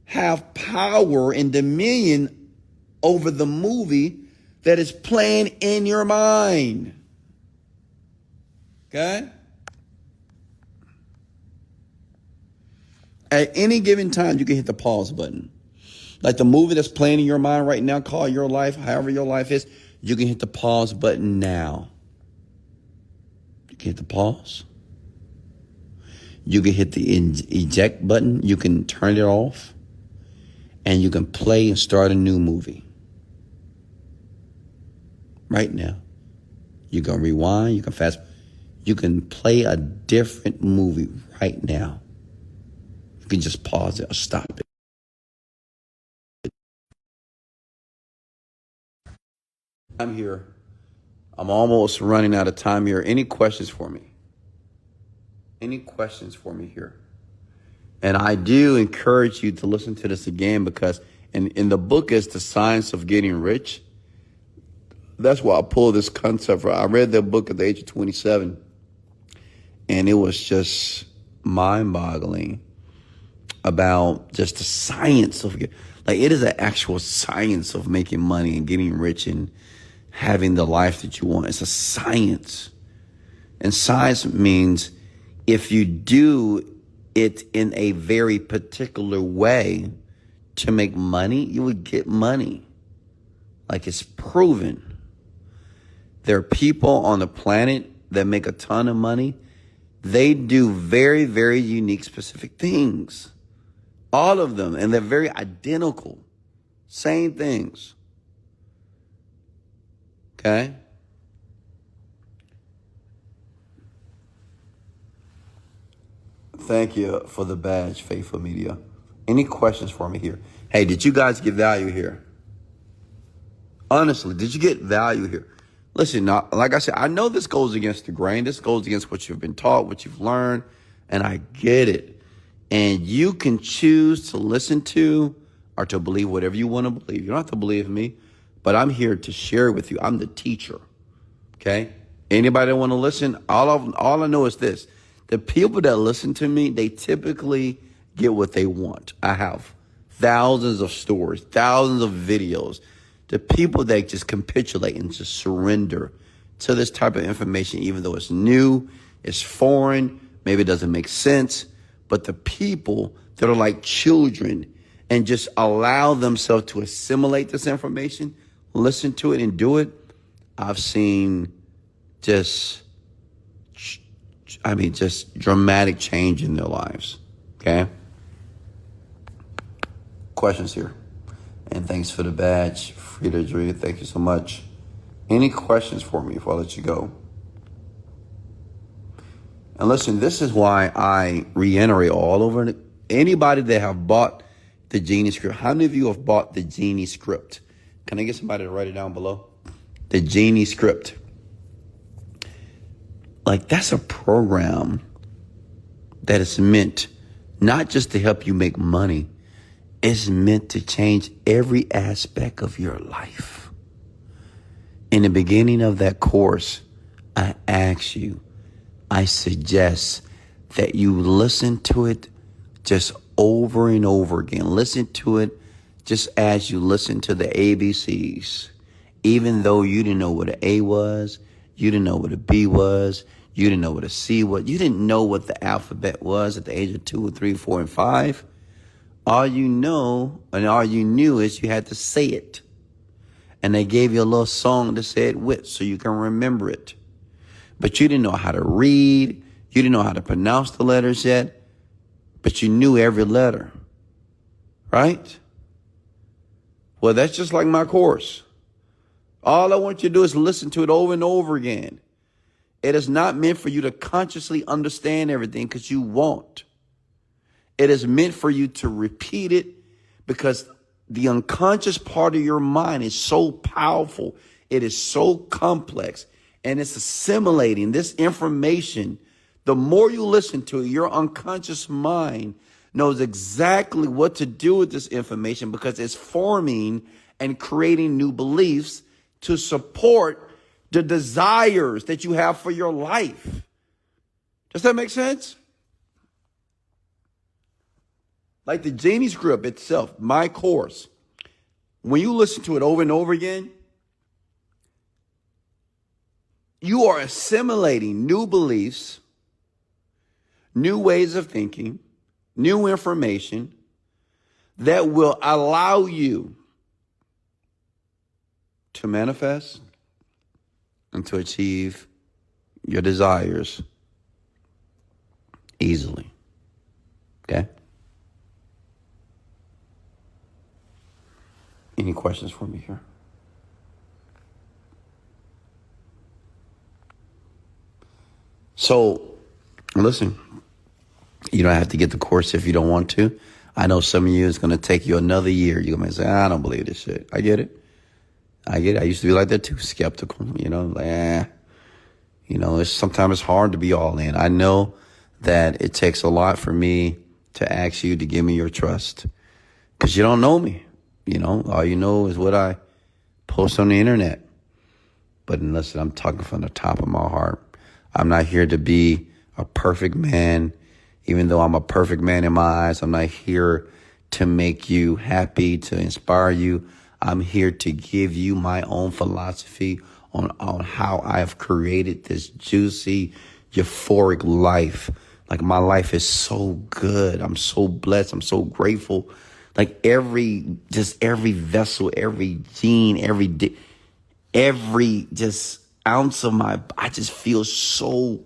have power and dominion over the movie that is playing in your mind. Okay? At any given time, you can hit the pause button. Like the movie that's playing in your mind right now, called Your Life, however your life is, you can hit the pause button now. You can hit the pause. You can hit the eject button. You can turn it off. And you can play and start a new movie. Right now. You can rewind. You can fast. You can play a different movie right now. You can just pause it or stop it. I'm here. I'm almost running out of time here. Any questions for me? Any questions for me here? And I do encourage you to listen to this again because in the book is The Science of Getting Rich. That's why I pulled this concept from. I read that book at the age of 27. And it was just mind-boggling about just the science of it. Like, it is an actual science of making money and getting rich and having the life that you want. It's a science. And science means if you do it in a very particular way to make money, you would get money. Like, it's proven. There are people on the planet that make a ton of money, they do very, very unique, specific things. All of them. And they're very identical. Same things. Okay? Thank you for the badge, Faithful Media. Any questions for me here? Hey, did you guys get value here? Honestly, did you get value here? Listen, now, like I said, I know this goes against the grain. This goes against what you've been taught, what you've learned, and I get it. And you can choose to listen to or to believe whatever you want to believe. You don't have to believe me, but I'm here to share with you. I'm the teacher, okay? Anybody that want to listen, all I know is this. The people that listen to me, they typically get what they want. I have thousands of stories, thousands of videos. The people that just capitulate and just surrender to this type of information, even though it's new, it's foreign, maybe it doesn't make sense, but the people that are like children and just allow themselves to assimilate this information, listen to it and do it, I've seen just dramatic change in their lives, okay? Questions here? And thanks for the badge, Frida Drew. Thank you so much. Any questions for me before I let you go? And listen, this is why I reiterate all over. Anybody that have bought the Genie script, how many of you have bought the Genie script? Can I get somebody to write it down below? The Genie script. Like, that's a program that is meant not just to help you make money. It's meant to change every aspect of your life. In the beginning of that course, I suggest that you listen to it just over and over again. Listen to it just as you listen to the ABCs. Even though you didn't know what an A was, you didn't know what a B was, you didn't know what a C was, you didn't know what the alphabet was at the age of 2 or 3, 4, and 5. All you know and all you knew is you had to say it. And they gave you a little song to say it with so you can remember it. But you didn't know how to read. You didn't know how to pronounce the letters yet. But you knew every letter. Right? Well, that's just like my course. All I want you to do is listen to it over and over again. It is not meant for you to consciously understand everything because you won't. It is meant for you to repeat it because the unconscious part of your mind is so powerful. It is so complex and it's assimilating this information. The more you listen to it, your unconscious mind knows exactly what to do with this information because it's forming and creating new beliefs to support the desires that you have for your life. Does that make sense? Like the Genie script itself, my course, when you listen to it over and over again, you are assimilating new beliefs, new ways of thinking, new information that will allow you to manifest and to achieve your desires easily. Okay? Any questions for me here? So, listen, you don't have to get the course if you don't want to. I know some of you, it's going to take you another year. You're going to say, I don't believe this shit. I get it. I used to be like that too, skeptical, like, sometimes it's hard to be all in. I know that it takes a lot for me to ask you to give me your trust because you don't know me. All you know is what I post on the internet. But listen, I'm talking from the top of my heart. I'm not here to be a perfect man. Even though I'm a perfect man in my eyes, I'm not here to make you happy, to inspire you. I'm here to give you my own philosophy on how I have created this juicy, euphoric life. Like, my life is so good. I'm so blessed. I'm so grateful. Like, every vessel, every gene, ounce of I just feel so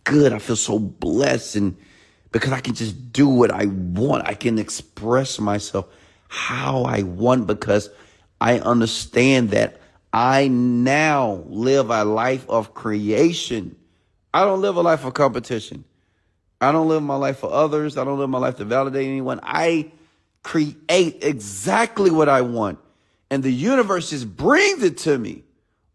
good. I feel so blessed. And because I can just do what I want, I can express myself how I want, because I understand that I now live a life of creation. I don't live a life of competition. I don't live my life for others. I don't live my life to validate anyone. I create exactly what I want. And the universe just brings it to me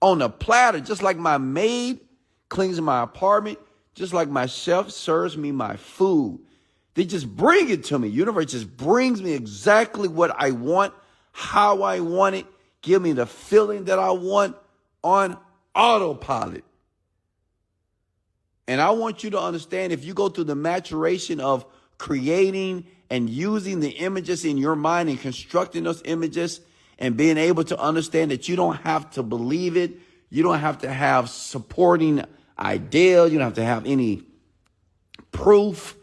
on a platter, just like my maid cleans my apartment, just like my chef serves me my food. They just bring it to me. Universe just brings me exactly what I want, how I want it, give me the feeling that I want on autopilot. And I want you to understand, if you go through the maturation of creating and using the images in your mind and constructing those images and being able to understand that you don't have to believe it, you don't have to have supporting idea, you don't have to have any proof.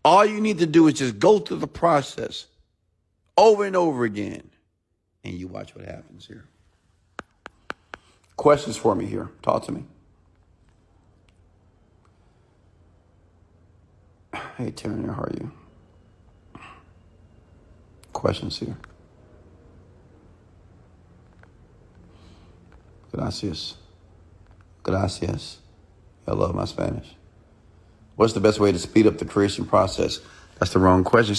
All you need to do is just go through the process over and over again, and you watch what happens here. Questions for me here. Talk to me. Hey, Taryn, how are you? Questions here. Gracias. Gracias. I love my Spanish. What's the best way to speed up the creation process? That's the wrong question.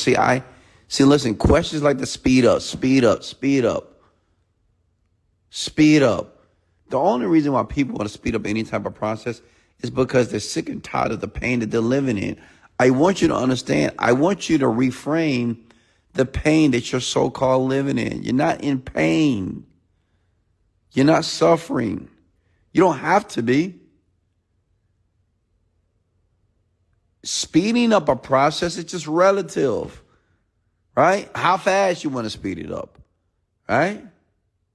Listen, questions like the speed up. The only reason why people want to speed up any type of process is because they're sick and tired of the pain that they're living in. I want you to understand. I want you to reframe the pain that you're so-called living in. You're not in pain. You're not suffering. You don't have to be. Speeding up a process is just relative, right? How fast you want to speed it up, right?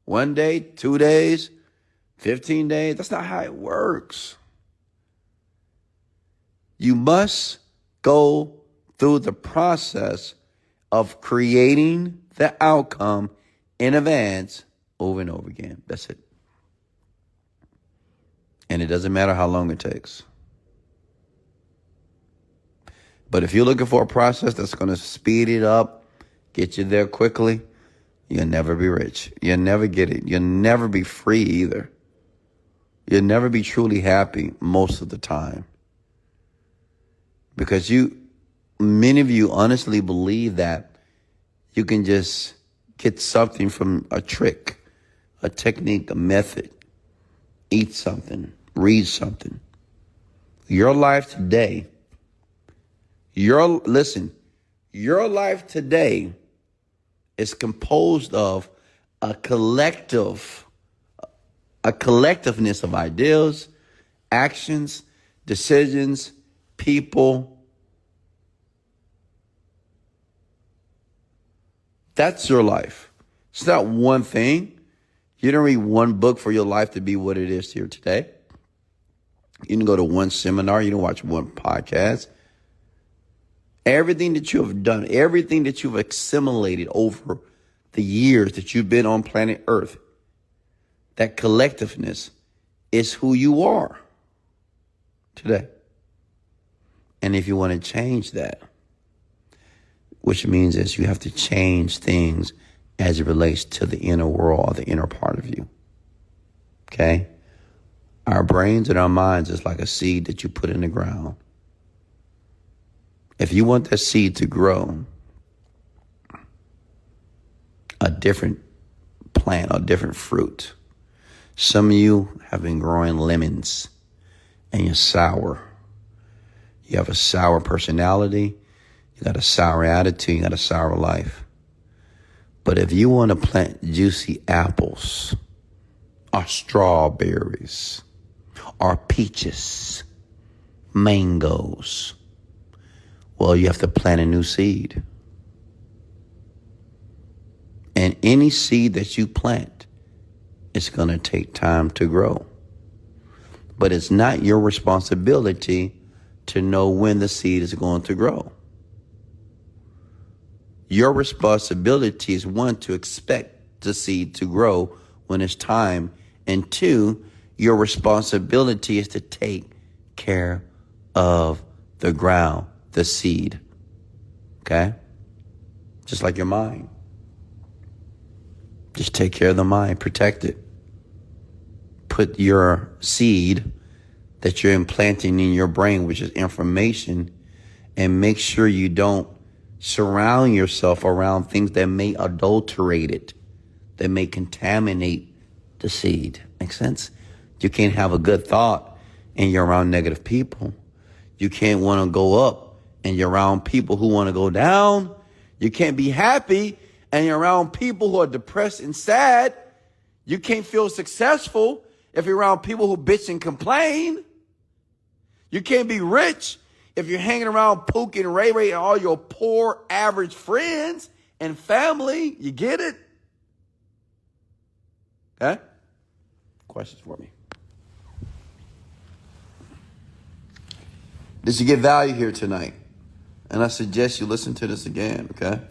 1 day, 2 days, 15 days. That's not how it works. You must go through the process of creating the outcome in advance over and over again. That's it. And it doesn't matter how long it takes. But if you're looking for a process that's going to speed it up, get you there quickly, you'll never be rich. You'll never get it. You'll never be free either. You'll never be truly happy most of the time. Because many of you honestly believe that you can just get something from a trick, a technique, a method, eat something, read something. Your life today, your life today is composed of a collectiveness of ideas, actions, decisions, people. That's your life. It's not one thing. You don't read one book for your life to be what it is here today. You didn't go to one seminar. You didn't watch one podcast. Everything that you have done, everything that you've assimilated over the years that you've been on planet Earth, that collectiveness is who you are today. And if you want to change that, which means is you have to change things as it relates to the inner world or the inner part of you. Okay? Our brains and our minds is like a seed that you put in the ground. If you want that seed to grow, a different plant or different fruit. Some of you have been growing lemons and you're sour. You have a sour personality. You got a sour attitude. You got a sour life. But if you want to plant juicy apples or strawberries or peaches, mangoes, well, you have to plant a new seed. And any seed that you plant, it's going to take time to grow. But it's not your responsibility to know when the seed is going to grow. Your responsibility is, one, to expect the seed to grow when it's time. And two, your responsibility is to take care of the ground, the seed. Okay? Just like your mind. Just take care of the mind. Protect it. Put your seed that you're implanting in your brain, which is information, and make sure you don't surround yourself around things that may adulterate it, that may contaminate the seed. Make sense? You can't have a good thought and you're around negative people. You can't want to go up and you're around people who want to go down. You can't be happy and you're around people who are depressed and sad. You can't feel successful if you're around people who bitch and complain. You can't be rich if you're hanging around Pook and Ray Ray and all your poor average friends and family. You get it? Okay? Questions for me? Did you get value here tonight? And I suggest you listen to this again, okay?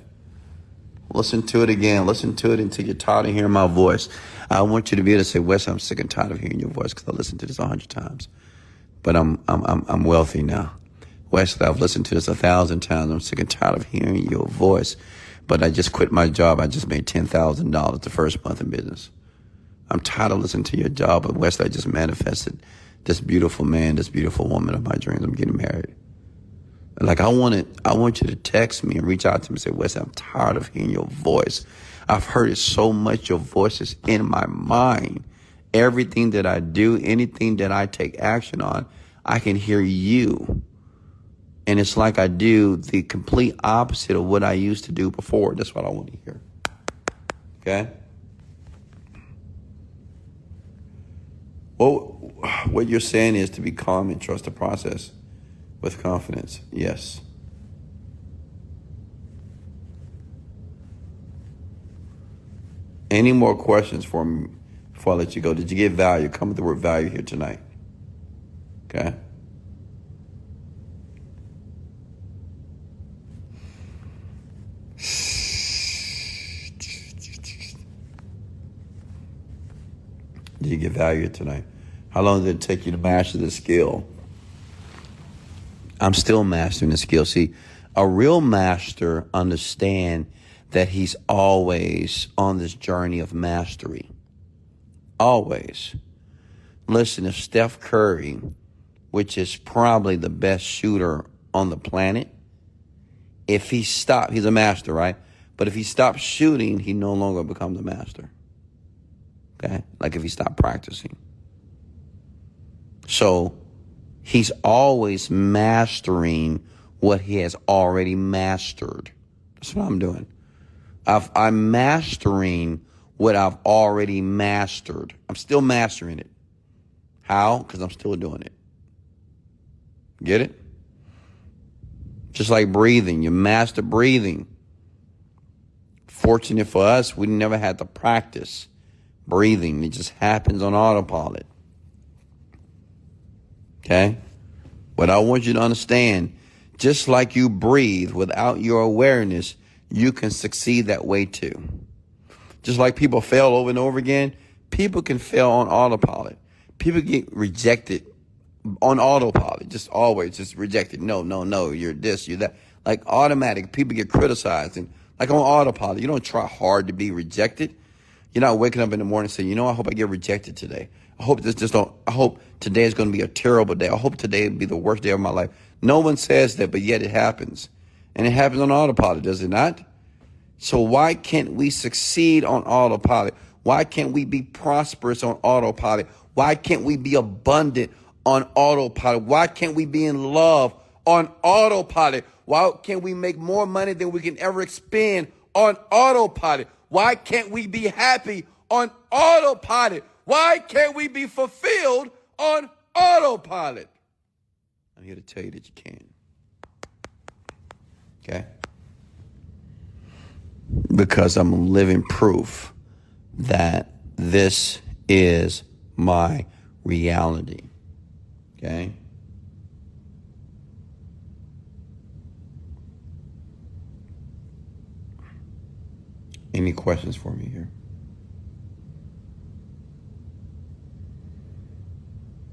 Listen to it again. Listen to it until you're tired of hearing my voice. I want you to be able to say, Wes, I'm sick and tired of hearing your voice because I listened to this 100 times. But I'm wealthy now. Wesley, I've listened to this 1,000 times. I'm sick and tired of hearing your voice. But I just quit my job. I just made $10,000 the first month in business. I'm tired of listening to your job. But Wesley, I just manifested this beautiful man, this beautiful woman of my dreams. I'm getting married. Like I want you to text me and reach out to me and say, Wesley, I'm tired of hearing your voice. I've heard it so much. Your voice is in my mind. Everything that I do, anything that I take action on, I can hear you. And it's like I do the complete opposite of what I used to do before. That's what I want to hear. Okay? Well, what you're saying is to be calm and trust the process with confidence. Yes. Any more questions for me before I let you go? Did you get value? Come with the word value here tonight. Okay? Did you get value tonight? How long did it take you to master the skill? I'm still mastering the skill. See, a real master understands that he's always on this journey of mastery. Always. Listen, if Steph Curry, which is probably the best shooter on the planet, if he stopped, he's a master, right? But if he stops shooting, he no longer becomes a master. Okay? Like if he stopped practicing. So he's always mastering what he has already mastered. That's what I'm doing. I'm mastering what I've already mastered. I'm still mastering it. How? Because I'm still doing it. Get it? Just like breathing. You master breathing. Fortunate for us, we never had to practice breathing. It just happens on autopilot. Okay? But I want you to understand, just like you breathe without your awareness, you can succeed that way too. Just like people fail over and over again, people can fail on autopilot. People get rejected on autopilot, just always just rejected. No, you're this, you're that. Like automatic, people get criticized. And like on autopilot, you don't try hard to be rejected. You're not waking up in the morning and saying, I hope I get rejected today. I hope today is going to be a terrible day. I hope today will be the worst day of my life. No one says that, but yet it happens. And it happens on autopilot, does it not? So why can't we succeed on autopilot? Why can't we be prosperous on autopilot? Why can't we be abundant on autopilot? Why can't we be in love on autopilot? Why can't we make more money than we can ever expend on autopilot? Why can't we be happy on autopilot? Why can't we be fulfilled on autopilot? I'm here to tell you that you can. Okay? Because I'm living proof that this is my reality. Okay? Any questions for me here?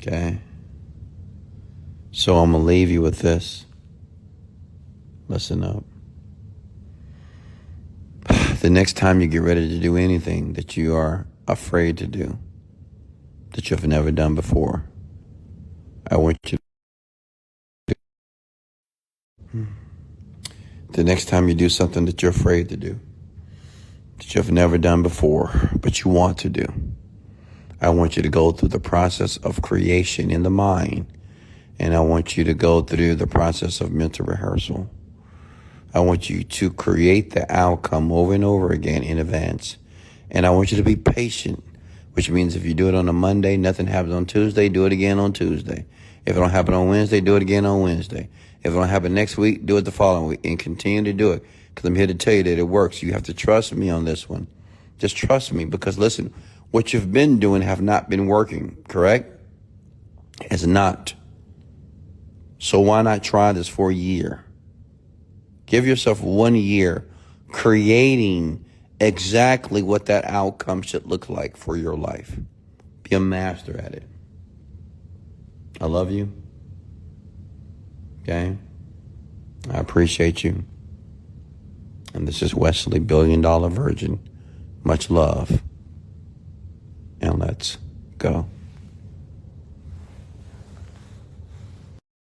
Okay? So I'm going to leave you with this. Listen up. The next time you get ready to do anything that you are afraid to do, that you've never done before, I want you to, the next time you do something that you're afraid to do, that you've never done before, but you want to do, I want you to go through the process of creation in the mind, and I want you to go through the process of mental rehearsal. I want you to create the outcome over and over again in advance. And I want you to be patient, which means if you do it on a Monday, nothing happens on Tuesday, do it again on Tuesday. If it don't happen on Wednesday, do it again on Wednesday. If it don't happen next week, do it the following week, and continue to do it, because I'm here to tell you that it works. You have to trust me on this one. Just trust me, because listen, what you've been doing have not been working, correct? It's not. So why not try this for a year? Give yourself 1 year creating exactly what that outcome should look like for your life. Be a master at it. I love you. Okay? I appreciate you. And this is Wesley, $1 billion Virgin. Much love. And let's go.